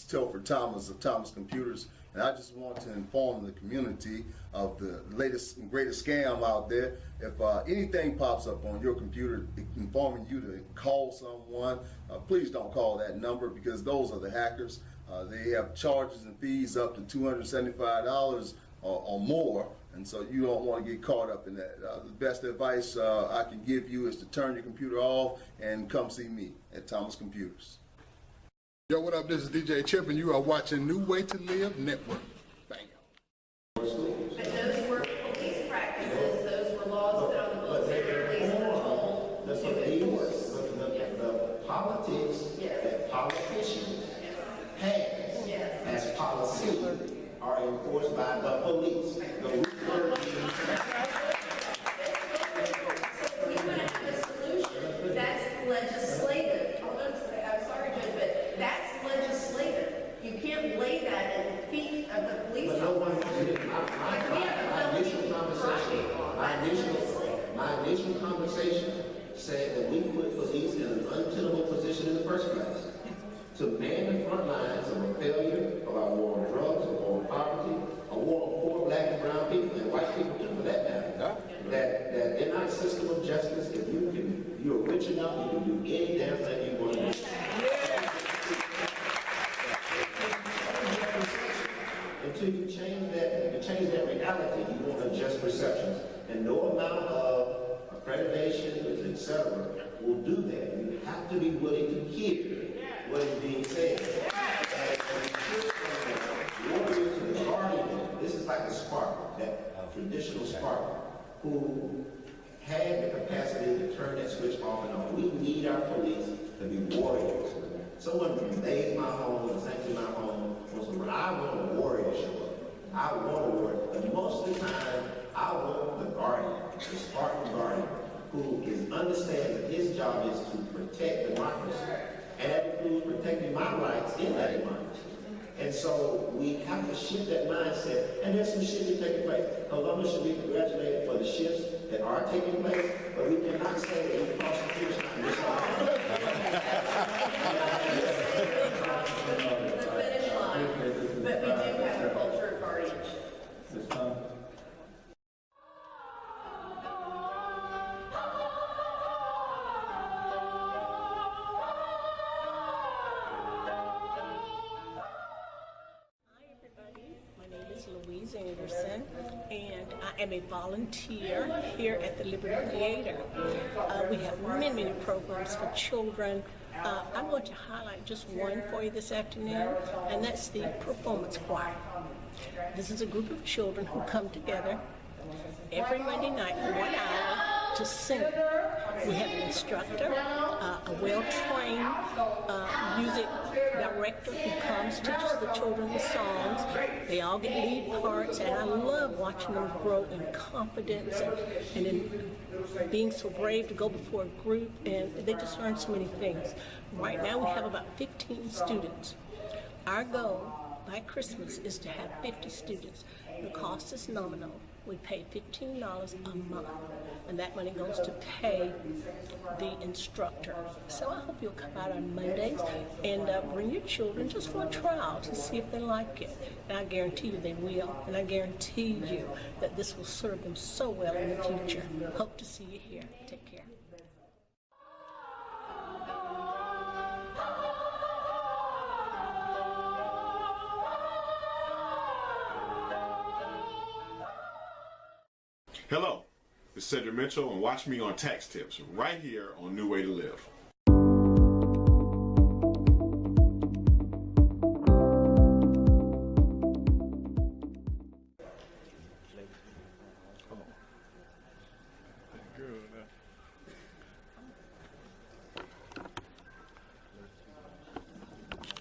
Tilford Thomas of Thomas Computers, and I just want to inform the community of the latest and greatest scam out there. If anything pops up on your computer informing you to call someone, please don't call that number, because those are the hackers. They have charges and fees up to $275 or more, and so you don't want to get caught up in that. The best advice I can give you is to turn your computer off and come see me at Thomas Computers. Yo, what up? This is DJ Chip, and you are watching New Way to Live Network. Bam. But those were police practices, those were laws put on the books that the police were told to enforce. The politics that politicians have as policy are enforced by the police. The root word means We want to have a solution that's legislative. I'm sorry, Judge, but that's legislative. You can't lay that at the feet of the police officer. My initial conversation said that we put police in an untenable position in the first place. To man the front lines of a failure of our war on drugs, a war on poverty, a war on poor black and brown people, and white people too, for that matter. That in our system of justice, if you're rich enough, you can do any damn thing you want to do. Until you change that reality, you won't adjust perceptions. And no amount of accreditation, etc., will do that. You have to be willing to hear what is being said. Warriors and the guardian, this is like a Spartan, that traditional Spartan, who had the capacity to turn that switch off and on. We need our police to be warriors. Someone invades my home and sanctions my home. I want a warrior to show up. I want a warrior. But most of the time, I want the guardian, the Spartan guardian, who understands that his job is to protect democracy. And that includes protecting my rights in that democracy. And so we have to shift that mindset. And there's some shifting taking place. Columbus should be congratulated for the shifts that are taking place, but we cannot say that we crossed the finish line this But we do have a culture of guardianship. Anderson, and I am a volunteer here at the Liberty Theater. We have many programs for children. I'm going to highlight just one for you this afternoon, and that's the performance choir. This is a group of children who come together every Monday night for 1 hour to sing. We have an instructor, a well-trained music director who comes, teaches the children the songs. They all get lead parts, and I love watching them grow in confidence and in being so brave to go before a group, and they just learn so many things. Right now we have about 15 students. Our goal by Christmas is to have 50 students. The cost is nominal. We pay $15 a month, and that money goes to pay the instructor. So I hope you'll come out on Mondays and bring your children just for a trial to see if they like it. And I guarantee you they will, and I guarantee you that this will serve them so well in the future. Hope to see you here. Take care. Hello, this is Cedric Mitchell, and watch me on Tax Tips right here on New Way to Live.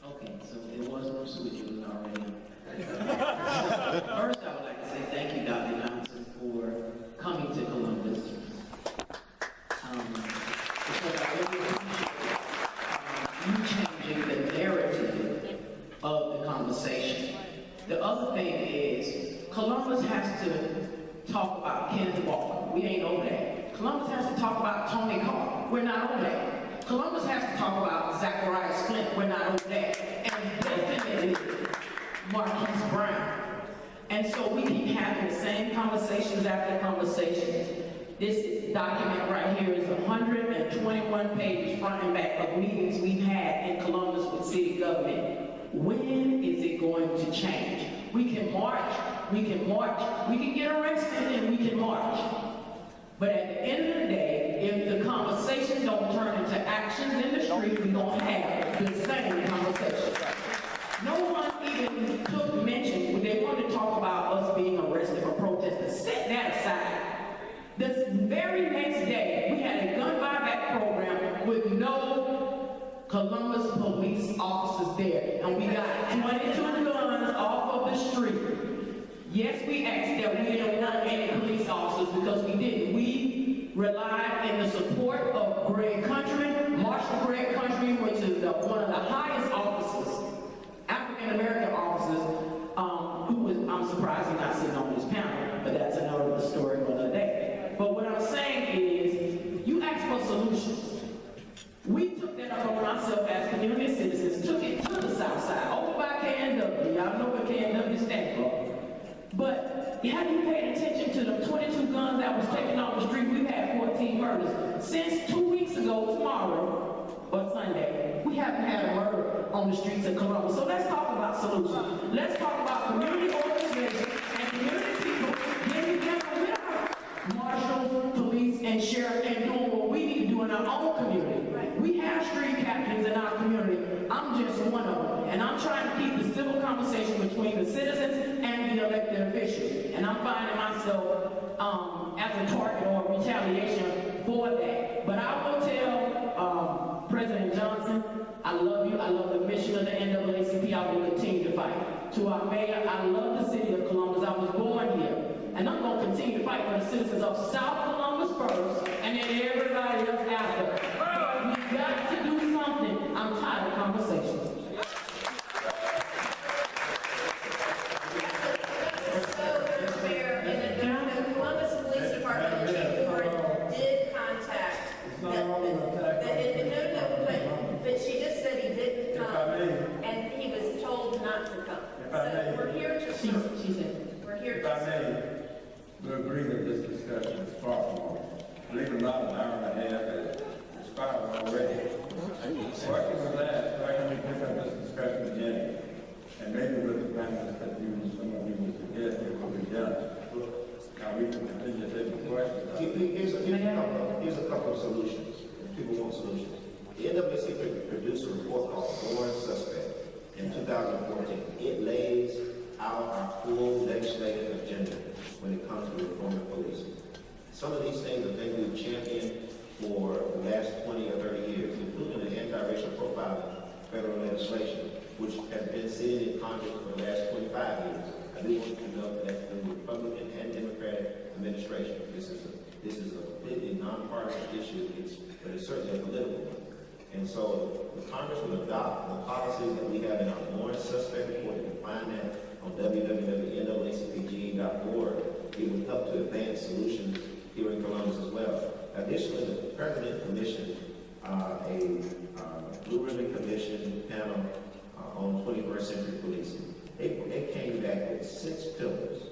Okay, so it was no switching already. First, I would like to say thank you, Dr. Johnson, for coming to Columbus. Because I really appreciate you changing the narrative of the conversation. The other thing is, Columbus has to talk about Kenneth Walker. We ain't on that. Columbus has to talk about Tony Carr. We're not on that. Columbus has to talk about Zacharias Flint. We're not on that. And definitely there's 121 pages front and back of meetings we've had in Columbus with city government. When is it going to change? We can march, we can get arrested and we can march. But at the end of the day, if the conversation don't turn into actions in the street, we don't have the same conversation. No one even took mention, they wanted to talk about us being arrested for protesting. Set that aside. The very next day, we had a gun buyback program with no Columbus police officers there. And we got 22 guns off of the street. Yes, we asked that we didn't want any police officers because we didn't. We relied in the support of Greg Country, Marshal Greg Country, which is one of the highest officers, African-American officers, I'm surprised he's not sitting on this panel, but that's another story for another day. But what I'm saying is, you asked for solutions. We took that upon ourselves as community citizens, took it to the south side, over by KNW. Y'all know what KNW stands for. But have you paid attention to the 22 guns that was taken off the street? We've had 14 murders. Since 2 weeks ago, tomorrow, or Sunday, we haven't had a murder on the streets of Columbus. So let's talk about solutions. Let's talk about community organizations and community people getting together with our marshals, police, and sheriff and doing what we need to do in our own community. We have street captains in our community. I'm just one of them. And I'm trying to keep the civil conversation between the citizens and the elected officials. And I'm finding myself as a target or retaliation for that. But I will tell President Johnson, I love you. I love the mission of the NAACP. I will continue to fight. To our mayor, I love the city of Columbus. I was born here. And I'm going to continue to fight for the citizens of South Columbus first, and then everybody else after. We got to do something. I'm tired of conversations. But she just said he didn't come, and he was told not to come. So we're here to. She said we're here to. If I may, we agree that this discussion is far from over. Believe it or not, an hour and a half has expired already. The question was asked, why can we pick up this discussion again? And maybe with the benefits that some of you would suggest it will be done. Now we can continue to take the questions. Here's a couple of solutions. People want solutions. The NAACP produced a report called Born Suspect in 2014. It lays out our full legislative agenda when it comes to reforming policing. Some of these things are things we've championed for the last 20 or 30 years, including the anti-racial profiling federal legislation, which has been sitting in Congress for the last 25 years. I do want you to know that the Republican and Democratic administration, this is a completely nonpartisan issue, but it's certainly a political one. And so the Congress will adopt the policies that we have in our Born Suspect report. You can find that on www.naacpge.org. It will help to advance solutions here in Columbus as well. Additionally, the President commissioned a Blue Ribbon Commission panel on 21st century policing. They came back with 6 pillars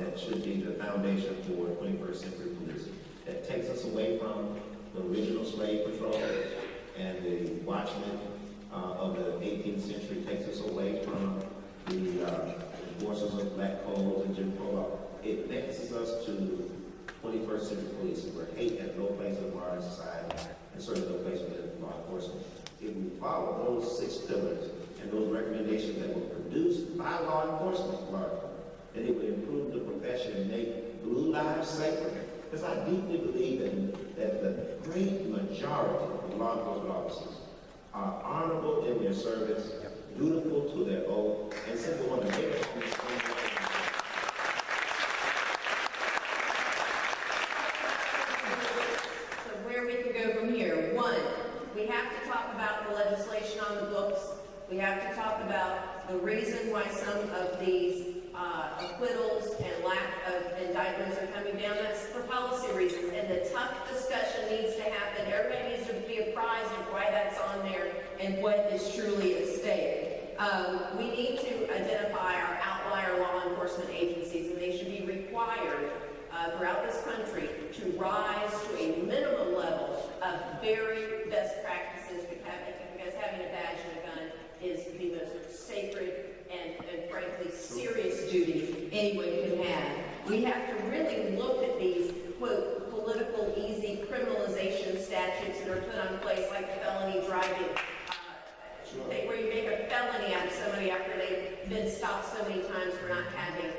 that should be the foundation for 21st century policing. That takes us away from the original slave patrols and the watchmen of the 18th century, takes us away from the enforcers of black codes and Jim Crow law. It advances us to 21st century policing, where hate has no place in modern society and certainly no place within law enforcement. If we follow those 6 pillars and those recommendations that were produced by law enforcement, then it would improve the profession and make blue lives safer. Because I deeply believe that the great majority of law enforcement officers are honorable in their service, dutiful to their oath, and simply want to make it on the So where we can go from here. 1, we have to talk about the legislation on the books. We have to talk about the reason why some of these acquittals and lack of indictments are coming down. That's for policy reasons, and the tough discussion needs to happen. Everybody needs to be apprised of why that's on there and what is truly at stake. We need to identify our outlier law enforcement agencies, and they should be required throughout this country to rise to a minimum level very best practices, because having a badge and a gun is the most sacred and frankly serious duty anyone can have. We have to really look at these, quote, political easy criminalization statutes that are put on place, like felony driving, where you make a felony out of somebody after they've been stopped so many times for not having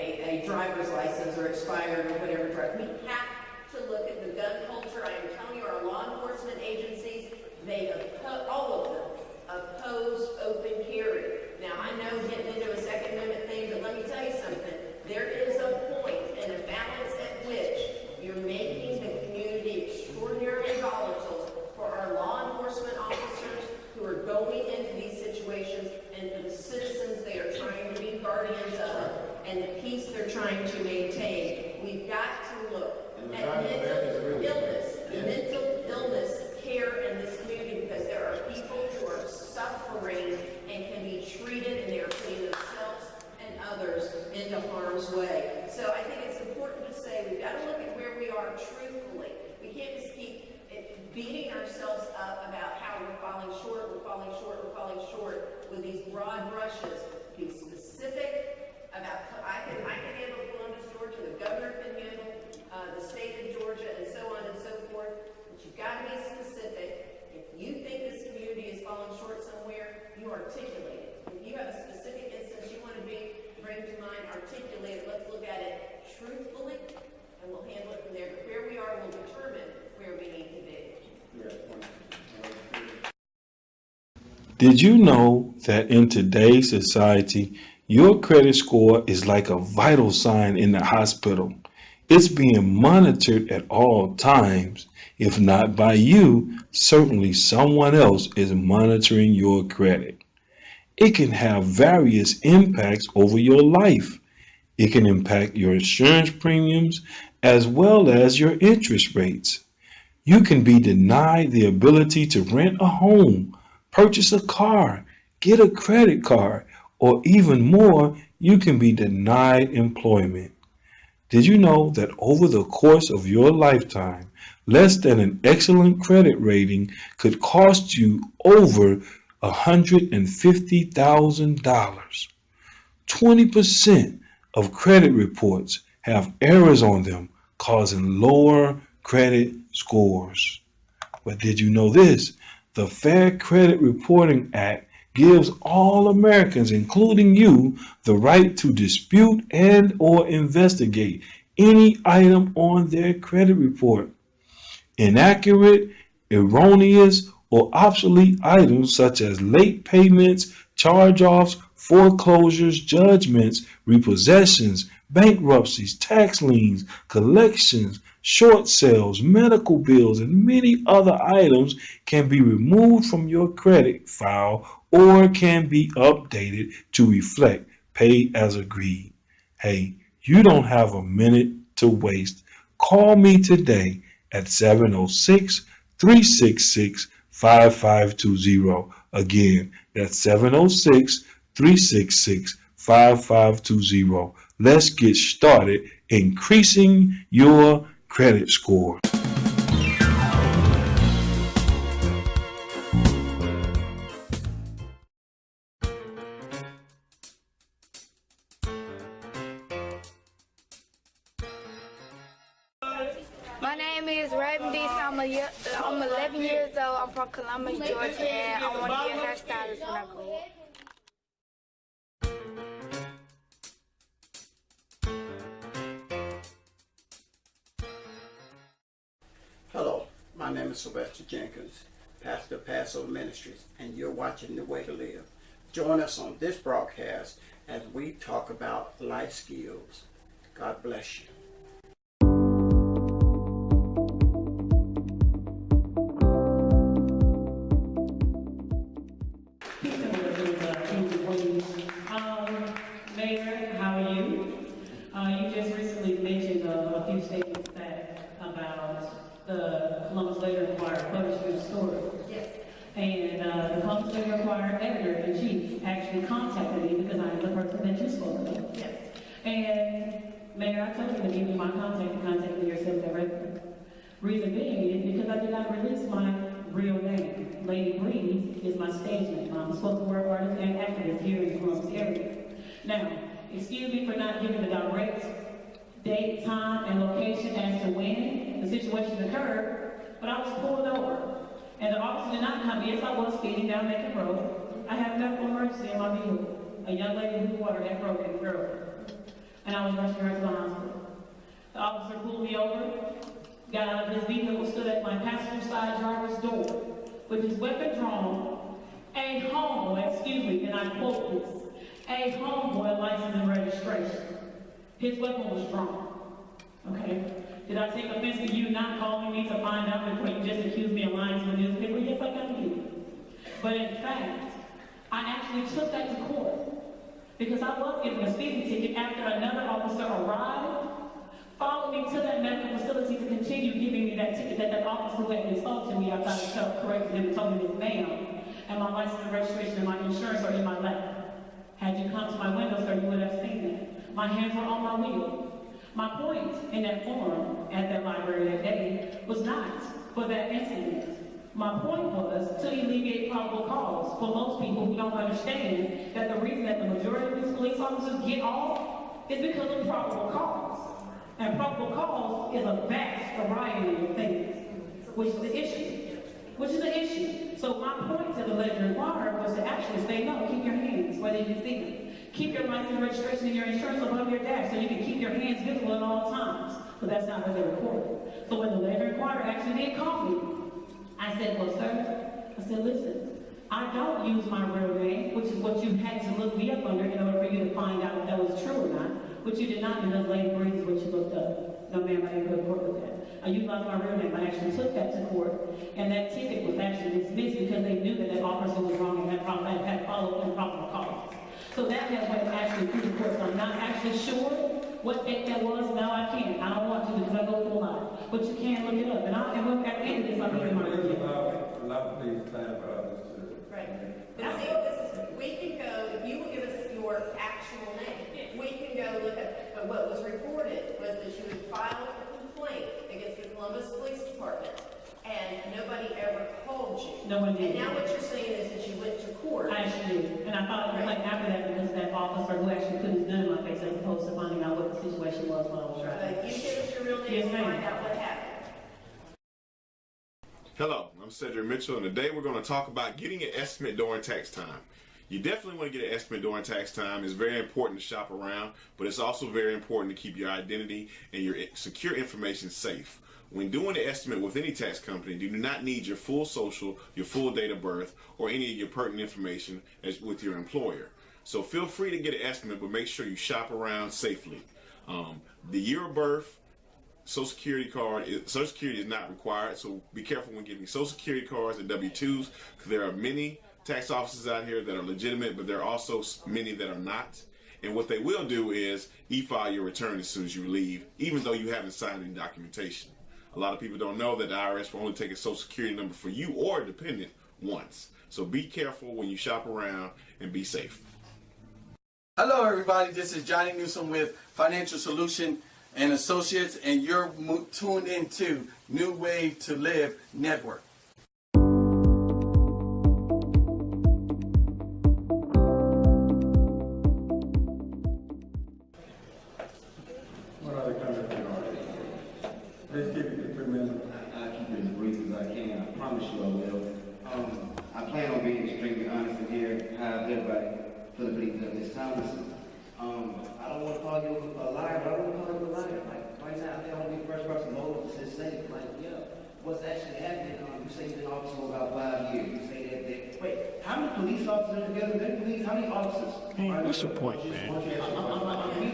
a driver's license or expired or whatever drug. We have to look at the gun culture. I am telling you, our law enforcement agencies, all of them oppose open carry. Now, I know getting into a Second Amendment thing, but let me tell you something. There is a point and a balance at which you're making the community extraordinarily volatile for our law enforcement officers who are going into these situations, and for the citizens they are trying to be guardians of, and the peace they're trying to maintain. We've got to look at mental illness care in this community, because there are people who are suffering and can be treated, and they are putting themselves and others into harm's way. So I think it's important to say we've got to look at where we are truthfully. We can't just keep beating ourselves up about how we're falling short with these broad brushes. Be specific about, I can handle Columbus, Georgia, the governor can handle the state of Georgia, and so on and so forth. But you've got to be specific. If you think this community is falling short somewhere, you articulate it. If you have a specific instance you want to bring to mind, articulate it. Let's look at it truthfully, and we'll handle it from there. But where we are will determine where we need to be. Did you know that in today's society, your credit score is like a vital sign in the hospital? It's being monitored at all times. If not by you, certainly someone else is monitoring your credit. It can have various impacts over your life. It can impact your insurance premiums as well as your interest rates. You can be denied the ability to rent a home, purchase a car, get a credit card, or even more, you can be denied employment. Did you know that over the course of your lifetime, less than an excellent credit rating could cost you over $150,000? 20% of credit reports have errors on them, causing lower credit scores. But did you know this? The Fair Credit Reporting Act gives all Americans, including you, the right to dispute and or investigate any item on their credit report. Inaccurate, erroneous, or obsolete items such as late payments, charge-offs, foreclosures, judgments, repossessions, bankruptcies, tax liens, collections, short sales, medical bills, and many other items can be removed from your credit file or can be updated to reflect pay as agreed. Hey, you don't have a minute to waste. Call me today at 706-366-5520. Again, that's 706-366-5520. Let's get started increasing your credit score. My name is Raven D. I'm 11 years old. I'm from Columbus, Georgia, and I want to be a hairstylist when I grow up. Hello, my name is Sylvester Jenkins, pastor of Passover Ministries, and you're watching The Way to Live. Join us on this broadcast as we talk about life skills. God bless you. Mayor, how are you? You just recently mentioned a few statements back about the Columbus Later Enquirer published your story. Yes. And the Columbus Later Enquirer editor-in-chief actually contacted me because I am the person that you spoke of. Yes. And Mayor, I told you to give me my contact and contact me yourself directly. Reason being is because I did not release my real name. Lady Breeze is my stage name. I'm a spoken word artist and activist here in the Columbus area. Now, excuse me for not giving the direct date, time, and location as to when the situation occurred, but I was pulled over. And the officer did not come. Yes, I was speeding down Macon Road. I had a medical emergency in my vehicle. A young lady whose water had broken earlier. And I was rushing her to the hospital. The officer pulled me over, got out of his vehicle, stood at my passenger side driver's door with his weapon drawn, a homeboy, excuse me, and I quote this, a homeboy license and registration. His weapon was drawn. Okay? Did I take offense to you not calling me to find out before you just accused me of lying to the newspaper? Yes, I got you. But in fact, I actually took that to court because I was given a speeding ticket after another officer arrived, followed me to that medical facility to continue giving me that ticket that officer who had insulted me after I self-corrected him and told me this, ma'am, and my license and registration and my insurance are in my lap. Had you come to my window, sir, you would have seen that. My hands were on my wheel. My point in that forum at that library that day was not for that incident. My point was to alleviate probable cause for most people who don't understand that the reason that the majority of these police officers get off is because of probable cause. And probable cause is a vast variety of things, which is the issue. So my point to the Ledger Inquirer was to actually say, no, keep your hands where they can see them. Keep your license, registration, and your insurance above your dash so you can keep your hands visible at all times. But that's not what they recorded. So when the Ledger Inquirer actually did call me, I said, well, sir, I said, listen, I don't use my real name, which is what you had to look me up under in order for you to find out if that was true or not, which you did not, because Lady Breeze is what you looked up. No, ma'am, I didn't go to court with that. I utilized my real name. I actually took that to court, and that ticket was actually dismissed because they knew that that officer was wrong and had followed improper cause. So that has went actually through the court. So I'm not actually sure what date that was. Now I can't. I don't want to because I go through a lot. But you can look it up. And at the end of this, I'll give you my review. Allow please time for others to. Right. But see, we can go, if you will give us your actual name, we can go look at what was reported was that you had filed a complaint against the Columbus Police Department, and nobody ever called you. No one did. And now what you're saying is that you went to court. I actually did. And I filed a complaint after that because that officer who actually put his gun in my face as opposed to finding out what the situation was while I was driving. You give us your real name Yes, and ma'am. find out what happened. Hello, I'm Cedric Mitchell, and today we're going to talk about getting an estimate during tax time. You definitely want to get an estimate during tax time. It's very important to shop around, but it's also very important to keep your identity and your secure information safe. When doing an estimate with any tax company, you do not need your full social, your full date of birth, or any of your pertinent information with your employer. So feel free to get an estimate, but make sure you shop around safely. The year of birth, Social Security card, Social Security is not required, so be careful when getting Social Security cards and W-2s, because there are many tax offices out here that are legitimate, but there are also many that are not. And what they will do is e-file your return as soon as you leave, even though you haven't signed any documentation. A lot of people don't know that the IRS will only take a Social Security number for you or a dependent once. So be careful when you shop around and be safe. Hello everybody, this is Johnny Newsom with Financial Solution and Associates, and you're tuned into New Way to Live Network. What other comments are? Let's keep it to 3 minutes. I'll keep it as brief as I can. I promise you I will. I plan on being extremely honest in here. How's everybody feeling believe that Ms. Thomas? I don't want to call you a liar, but I don't want to call you a liar. Like, right now, I think I want to be the first person motive to say, like, yeah, what's actually happening? You say you've been an officer for about 5 years. You say that, wait, how many police officers are together? How many officers? Man, what's your point, man? We've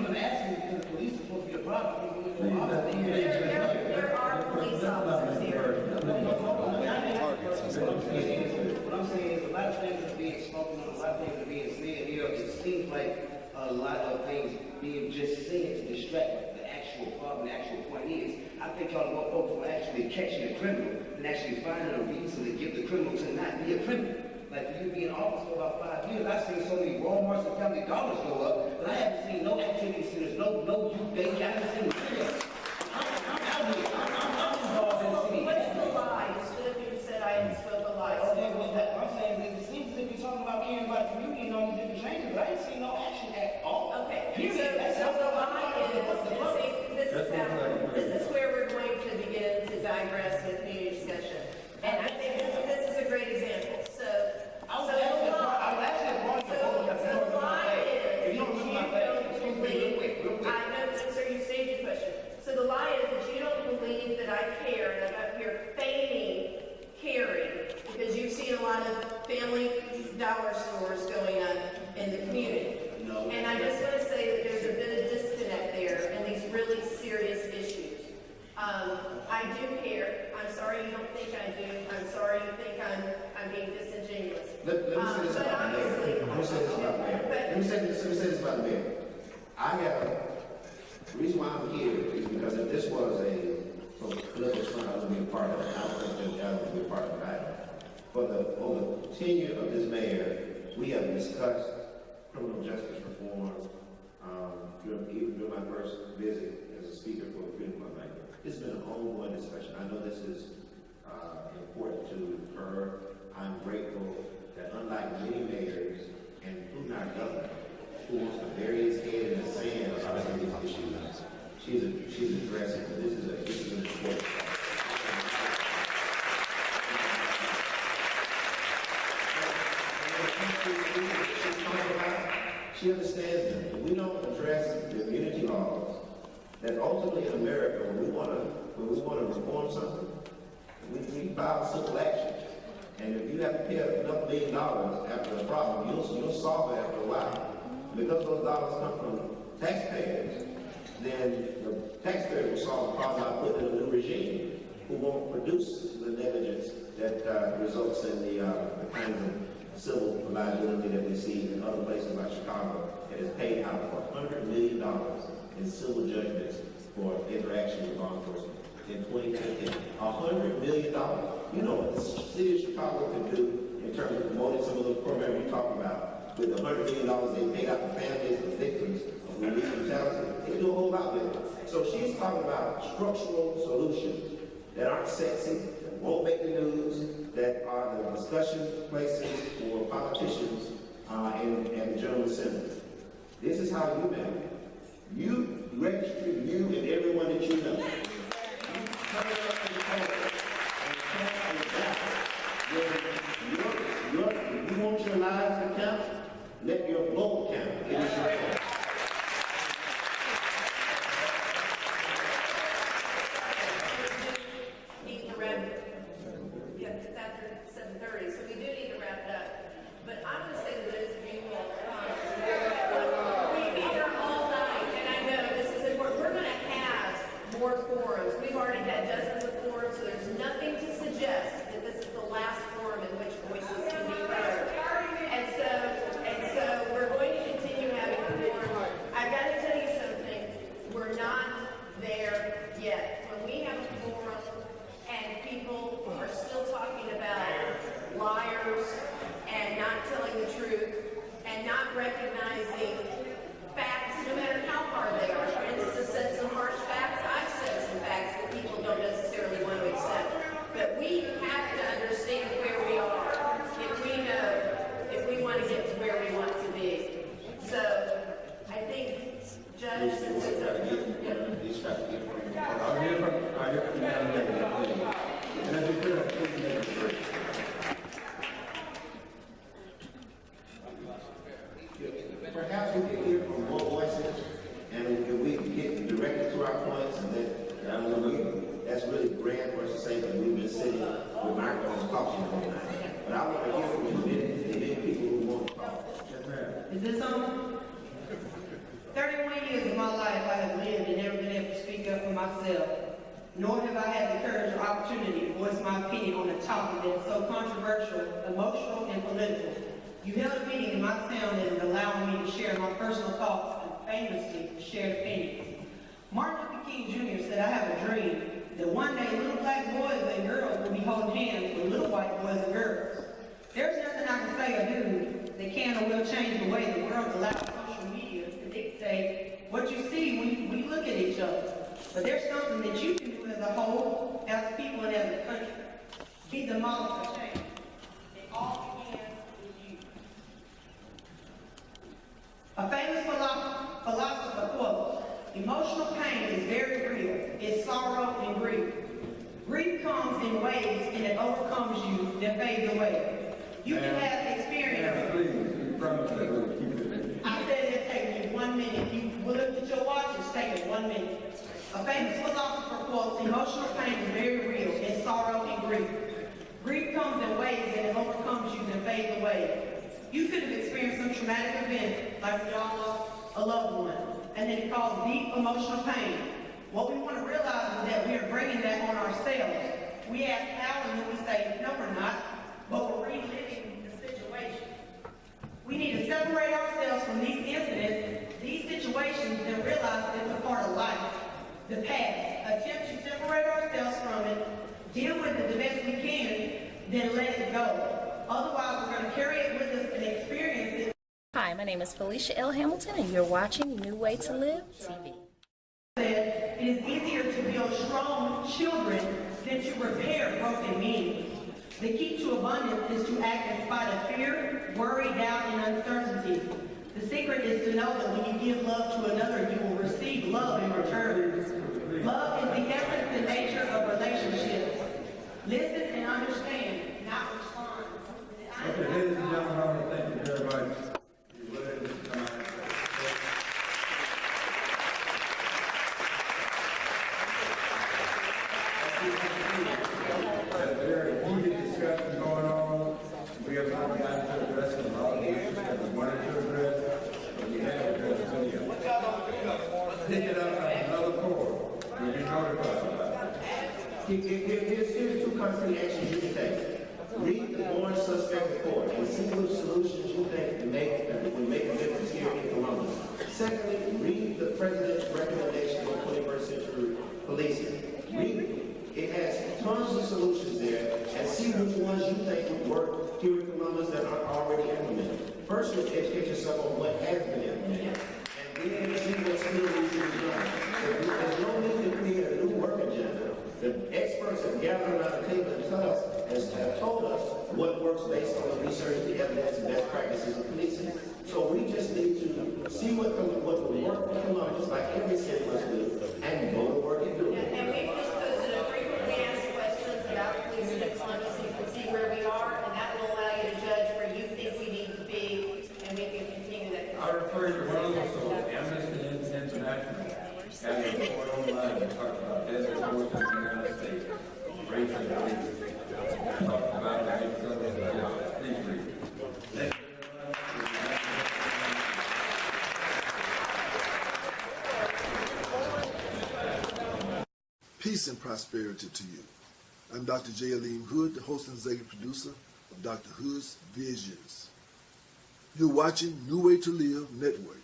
been asking because the police are supposed to be a problem. There are police officers here. What I'm saying is a lot of things are being spoken on, a lot of things are being said here. It seems like a lot of things being just said to distract the actual problem. The actual point is, I think y'all more focused on actually catching the criminal than actually finding a reason to get the criminal to not be a criminal. Like, you be in office for about 5 years, I've seen so many Walmarts and Family Dollars go up, but I haven't seen no activity centers, no youth day. I haven't seen the videos. I'm out here. I'm involved in hearing about the community and all these different changes, but I ain't seen no action at all. Okay, Period. That's so the what lie I'm is, what's the and point? see, this is where we're going to begin to digress with community discussion. And I think this is a great example. So the lie is, you don't believe, I know, sir, you stated your question. So the lie is that you don't believe that I care, and I'm up here feigning caring, because you've seen a lot of family dollar stores going on in the community. No. And I just want to say that there's a bit of disconnect there in these really serious issues. I do care. I'm sorry you don't think I do. I'm sorry you think I'm being disingenuous. Let me say this about the mayor. Let me say this about the mayor. Let me say this about the mayor. The reason why I'm here is because if this was a political stunt, I would be a part of it. I don't think that would be a part of it either. Over the tenure of this mayor, we have discussed criminal justice reform even during my first visit as a speaker for the Freedom Club night. It's been an ongoing discussion. I know this is important to her. I'm grateful that unlike many mayors, and including our governor, who wants to bury his head in the sand about some of these issues, she's addressing it. This is an important She understands that if we don't address the immunity laws, that ultimately in America, when we want to reform something, we file civil action. And if you have to pay enough $1 billion after the problem, you'll solve it after a while. Because those dollars come from taxpayers, then the taxpayers will solve the problem by putting in a new regime who won't produce the negligence that results in the kinds of civil liability that we see in other places like Chicago that is paid out for $100 million in civil judgments for interaction with law enforcement in 2015. $100 million. You know what the city of Chicago can do in terms of promoting some of those programs you talk about with the $100 million they paid out to families of victims of police brutality. They can do a whole lot with it. So she's talking about structural solutions that aren't sexy, that won't make the news, that are the discussion places for politicians and the General Assembly. This is how you manage. You register you and everyone that you know. If you want your lives to count, let your vote count. It's after 7:30, so we do need to wrap it up. But I'm going to say to those of you who will we've been here all night, and I know this is important. We're going to have more forums. We've already had dozens of forums, so there's nothing to suggest that this is the last forum in which voices can be heard. And so we're going to continue having forums. I've got to tell you something. We're not there yet. When we have a forum and people are still talking about liars and not telling the truth and not recognizing facts, no matter how hard they are. Francis has said some harsh facts. I've said some facts that people don't necessarily want to accept. But we have to understand where we are if we want to get to where we want to be. So I think, Judge, Perhaps we can hear from more voices, and if we can get directly to our points, and that's really grand for us to say that we've been sitting with microphones talking all night. But I want to hear from the many people who want to talk. Is this on? 31 years of my life I have lived and never been able to speak up for myself, nor have I had the courage or opportunity to voice my opinion on a topic that is so controversial, emotional, and political. You held a meeting in my town that is allowing me to share my personal thoughts and famously shared opinions. Martin Luther King Jr. said, I have a dream that one day little black boys and girls will be holding hands with little white boys and girls. There's nothing I can say or do that can or will change the way the world allows social media to dictate what you see when you look at each other. But there's something that you can do as a whole, as people, and as a country. Be the model for change. It all begins with you. Emotional pain is very real. It's sorrow and grief. Grief comes in waves and it overcomes you, then fades away. You can have experience. I said it'd take me 1 minute. You look at your watch, it's taking 1 minute. A famous philosopher quotes, emotional pain is very real. It's sorrow and grief. Grief comes in waves and it overcomes you, then fades away. You could have experienced some traumatic event, like when y'all lost a loved one, and then it caused deep emotional pain. What we want to realize is that we are bringing that on ourselves. We ask how, and then we say, no, we're not, but we're reliving the situation. We need to separate ourselves from these incidents, these situations, and realize that it's a part of life. The past. Attempt to separate ourselves from it, deal with it the best we can, then let it go. Otherwise, we're going to carry it with us and experience it. Hi, my name is Felicia L. Hamilton, and you're watching New Way to Live TV. It is easier to build strong children than to repair broken men. The key to abundance is to act in spite of fear, worry, doubt, and uncertainty. The secret is to know that when you give love to another, you will receive love in return. Love is the essence and nature of relationships. Listen and understand, not respond. Okay, ladies and gentlemen, I want to thank you very much. There's a very heated discussion going on. We have not gotten to address a lot of issues that we wanted to address, but we have addressed many of them. Pick it up on another forum. We'll be notified about it. Here's two concrete actions you can take. Read the born suspect report and see which solutions you think would make a difference here in Columbus. Secondly, read the president's recommendation on 21st century policing. Read it. It has tons of solutions there, and see which ones you think would work here in Columbus that are already implemented. First, you educate yourself on what has been implemented, and then see what still needs to be done. There's no need to create a new work agenda. The experts have gathered around the table and have told us what works based on the research, the evidence, and best practices of policing. So we just need to see what will work for Columbus, like every city must do, and go to work and do it. And we've just posted a frequently asked questions about policing in Columbus, so you can see where we are, and that will allow you to judge where you think we need to be, and we can continue that. I refer you to one of those, so Amnesty International has a report online that talks about death reports in the United States, rape and abuse. Talk about the rape and abuse. Please read it. Thank you. Peace and prosperity to you. I'm Dr. J. Aleem Hood, the host and executive producer of Dr. Hood's Visions. You're watching New Way to Live Network.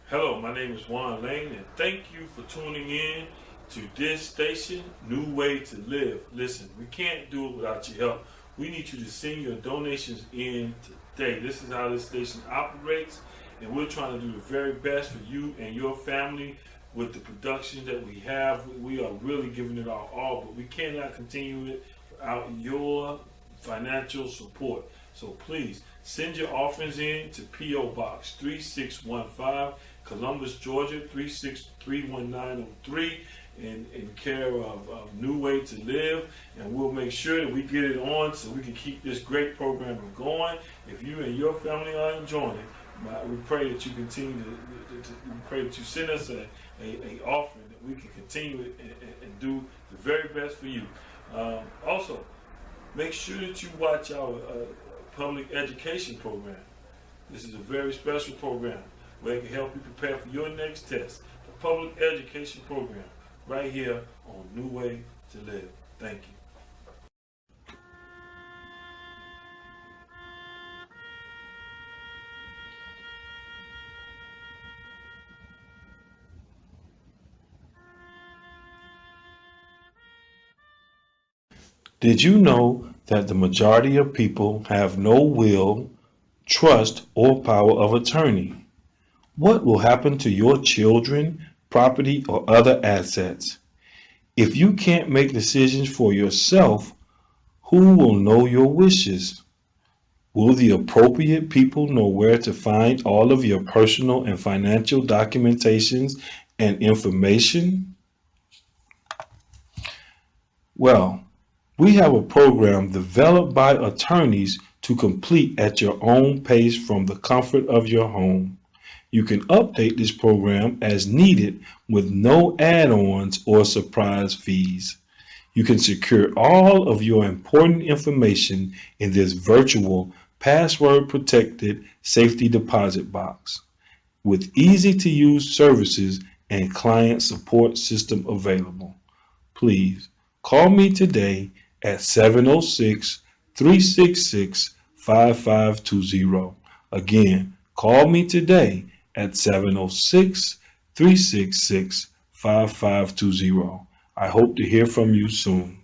Hello, my name is Juan Lane, and thank you for tuning in to this station, New Way to Live. Listen, we can't do it without your help. We need you to send your donations in today. This is how this station operates, and we're trying to do the very best for you and your family with the production that we have. We are really giving it our all, but we cannot continue it without your financial support. So please send your offerings in to P.O. Box 3615, Columbus, Georgia 3631903, in care of New Way to Live, and we'll make sure that we get it on so we can keep this great program going. If you and your family are enjoying it, we pray that you continue we pray that you send us a offering that we can continue it and do the very best for you. Also, make sure that you watch our public education program. This is a very special program where it can help you prepare for your next test. The public education program right here on New Way to Live. Thank you. Did you know that the majority of people have no will, trust, or power of attorney? What will happen to your children, property, or other assets? If you can't make decisions for yourself, who will know your wishes? Will the appropriate people know where to find all of your personal and financial documentations and information? Well, we have a program developed by attorneys to complete at your own pace from the comfort of your home. You can update this program as needed with no add-ons or surprise fees. You can secure all of your important information in this virtual password-protected safety deposit box with easy-to-use services and client support system available. Please call me today at 706-366-5520. Again, call me today at 706-366-5520. I hope to hear from you soon.